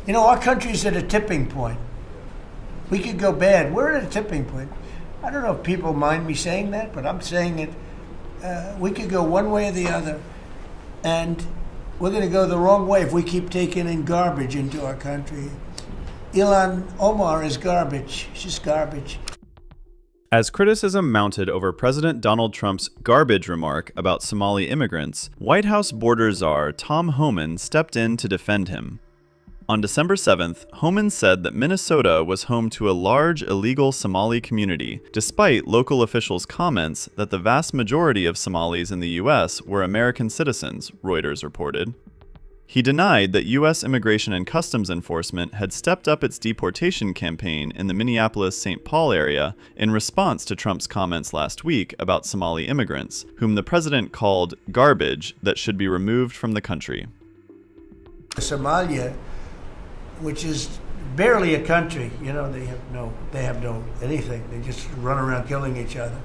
You know, our country's at a tipping point. We could go bad. We're at a tipping point. I don't know if people mind me saying that, but I'm saying it. We could go one way or the other, and we're going to go the wrong way if we keep taking in garbage into our country. Ilhan Omar is garbage. She's garbage. As criticism mounted over President Donald Trump's garbage remark about Somali immigrants, White House border czar Tom Homan stepped in to defend him. On December 7th, Homan said that Minnesota was home to a large illegal Somali community, despite local officials' comments that the vast majority of Somalis in the U.S. were American citizens, Reuters reported. He denied that U.S. Immigration and Customs Enforcement had stepped up its deportation campaign in the Minneapolis-St. Paul area in response to Trump's comments last week about Somali immigrants, whom the president called garbage that should be removed from the country. Somalia, which is barely a country, you know, they have no anything. They just run around killing each other.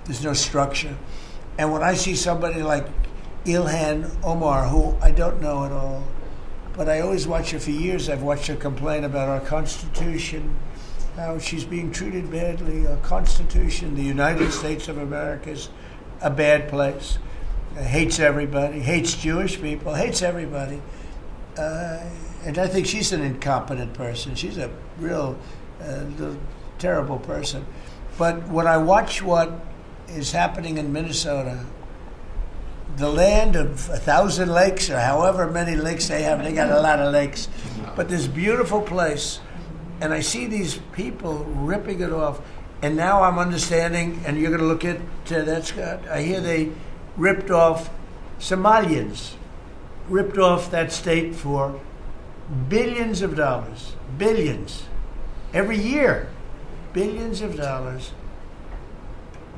There's no structure. And when I see somebody like Ilhan Omar, who I don't know at all, but I always watch her for years. I've watched her complain about our Constitution, how she's being treated badly. Our Constitution, the United States of America, is a bad place. Hates everybody, hates Jewish people, hates everybody. And I think she's an incompetent person. She's a real terrible person. But when I watch what is happening in Minnesota, the land of 1,000 lakes, or however many lakes they have, they got a lot of lakes, but this beautiful place, and I see these people ripping it off, and now I'm understanding, and you're going to look at that, Scott, I hear they ripped off Somalians, ripped off that state for billions of dollars, billions, every year, billions of dollars,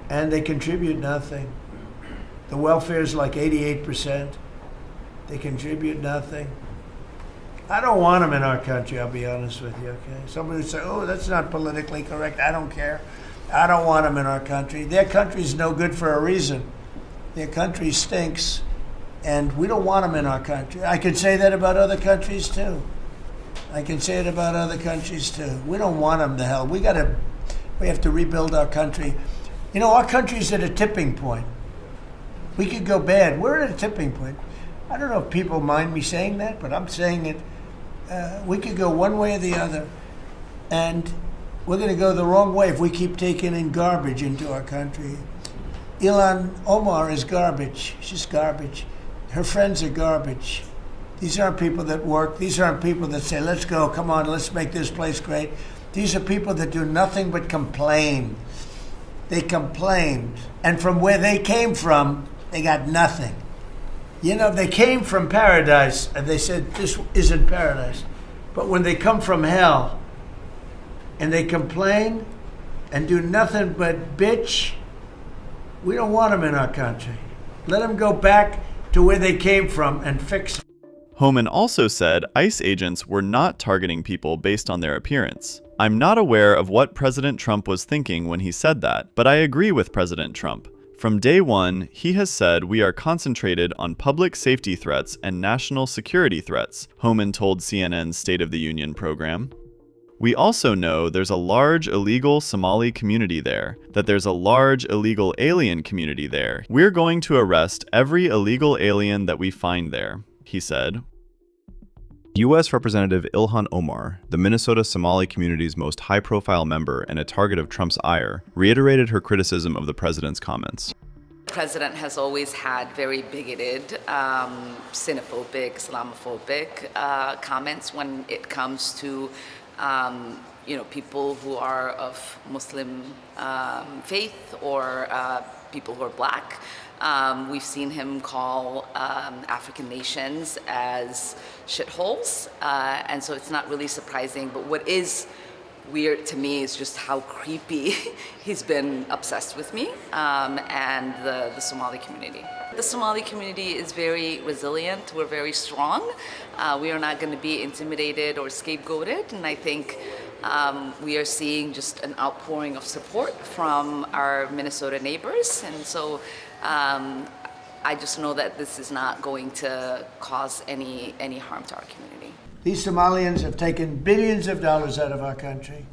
and they contribute nothing. The welfare is like 88%. They contribute nothing. I don't want them in our country, I'll be honest with you, okay? Somebody would say, oh, that's not politically correct. I don't care. I don't want them in our country. Their country's no good for a reason. Their country stinks, and we don't want them in our country. I could say that about other countries, too. I can say it about other countries, too. We don't want them to hell. We have to rebuild our country. You know, our country's at a tipping point. We could go bad. We're at a tipping point. I don't know if people mind me saying that, but I'm saying it. We could go one way or the other, and we're going to go the wrong way if we keep taking in garbage into our country. Ilhan Omar is garbage. She's garbage. Her friends are garbage. These aren't people that work. These aren't people that say, let's go, come on, let's make this place great. These are people that do nothing but complain. They complain. And from where they came from, they got nothing. You know, they came from paradise, and they said, this isn't paradise. But when they come from hell, and they complain, and do nothing but bitch, we don't want them in our country. Let them go back to where they came from and fix it. Homan also said ICE agents were not targeting people based on their appearance. I'm not aware of what President Trump was thinking when he said that, but I agree with President Trump. From day one, he has said we are concentrated on public safety threats and national security threats, Homan told CNN's State of the Union program. We also know there's a large illegal Somali community there, that there's a large illegal alien community there. We're going to arrest every illegal alien that we find there, he said. U.S. Representative Ilhan Omar, the Minnesota Somali community's most high-profile member and a target of Trump's ire, reiterated her criticism of the president's comments. The president has always had very bigoted, xenophobic, Islamophobic comments when it comes to people who are of Muslim faith or people who are black. We've seen him call African nations as shitholes, and so it's not really surprising. But what is weird to me is just how creepy he's been obsessed with me and the Somali community. The Somali community is very resilient. We're very strong. We are not going to be intimidated or scapegoated, and I think we are seeing just an outpouring of support from our Minnesota neighbors, and so I just know that this is not going to cause any harm to our community. These Somalians have taken billions of dollars out of our country.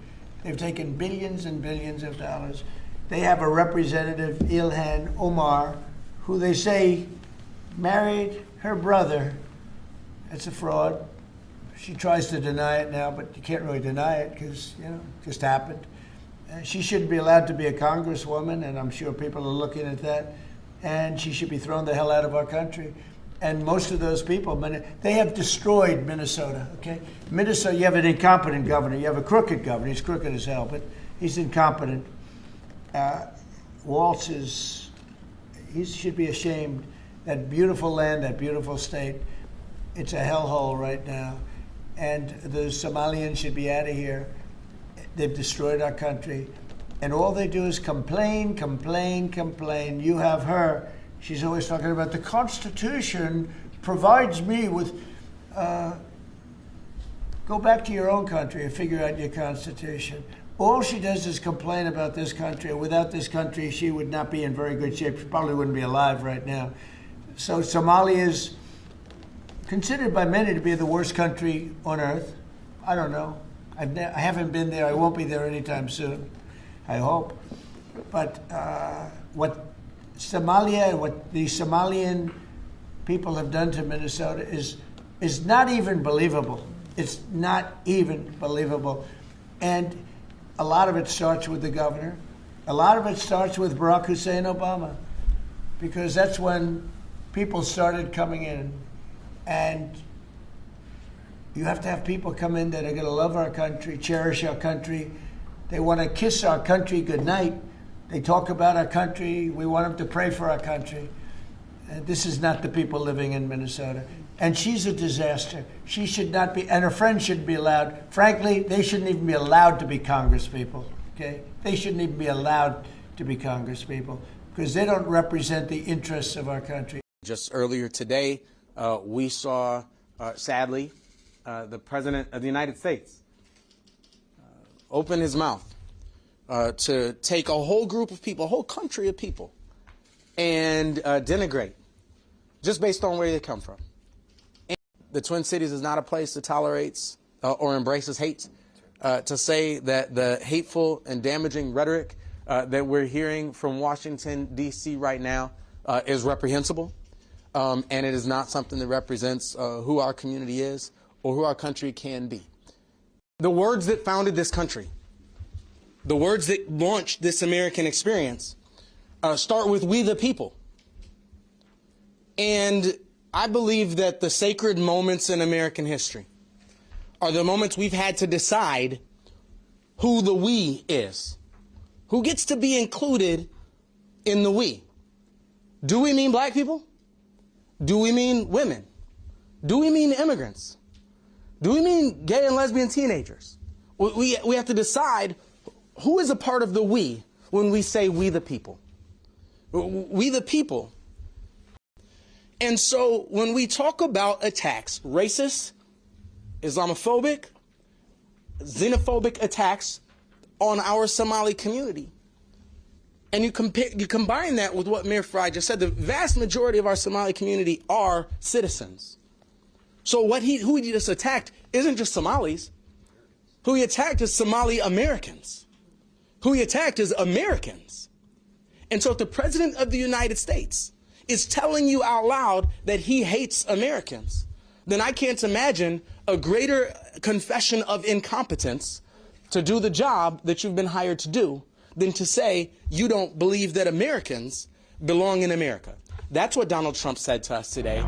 They've taken billions and billions of dollars. They have a representative, Ilhan Omar, who they say married her brother. It's a fraud. She tries to deny it now, but you can't really deny it because, you know, it just happened. She shouldn't be allowed to be a congresswoman, and I'm sure people are looking at that. And she should be thrown the hell out of our country. And most of those people, they have destroyed Minnesota, okay? Minnesota, you have an incompetent governor. You have a crooked governor. He's crooked as hell, but he's incompetent. Waltz he should be ashamed. That beautiful land, that beautiful state, it's a hellhole right now. And the Somalians should be out of here. They've destroyed our country. And all they do is complain, complain, complain. You have her. She's always talking about the Constitution provides me with... go back to your own country and figure out your Constitution. All she does is complain about this country. Without this country, she would not be in very good shape. She probably wouldn't be alive right now. So Somalia is considered by many to be the worst country on earth. I don't know. I haven't been there. I won't be there anytime soon, I hope. But what Somalia, what the Somalian people have done to Minnesota is not even believable. It's not even believable. And a lot of it starts with the governor. A lot of it starts with Barack Hussein Obama, because that's when people started coming in. And you have to have people come in that are going to love our country, cherish our country. They want to kiss our country goodnight. They talk about our country. We want them to pray for our country. And this is not the people living in Minnesota. And she's a disaster. She should not be, and her friends shouldn't be allowed. Frankly, they shouldn't even be allowed to be Congress people, okay? They shouldn't even be allowed to be Congress people because they don't represent the interests of our country. Just earlier today, we saw, sadly, the President of the United States open his mouth to take a whole group of people, a whole country of people, and denigrate just based on where they come from. And the Twin Cities is not a place that tolerates or embraces hate. To say that the hateful and damaging rhetoric that we're hearing from Washington, D.C. right now is reprehensible. And it is not something that represents who our community is or who our country can be. The words that founded this country, the words that launched this American experience, start with "we the people." And I believe that the sacred moments in American history are the moments we've had to decide who the we is, who gets to be included in the we. Do we mean black people? Do we mean women? Do we mean immigrants? Do we mean gay and lesbian teenagers? We have to decide who is a part of the we when we say we the people. We the people. And so when we talk about attacks, racist, Islamophobic, xenophobic attacks on our Somali community, and you combine that with what Mayor Fry just said, the vast majority of our Somali community are citizens. So who he just attacked isn't just Somalis. Who he attacked is Somali Americans. Who he attacked is Americans. And so if the President of the United States is telling you out loud that he hates Americans, then I can't imagine a greater confession of incompetence to do the job that you've been hired to do than to say you don't believe that Americans belong in America. That's what Donald Trump said to us today.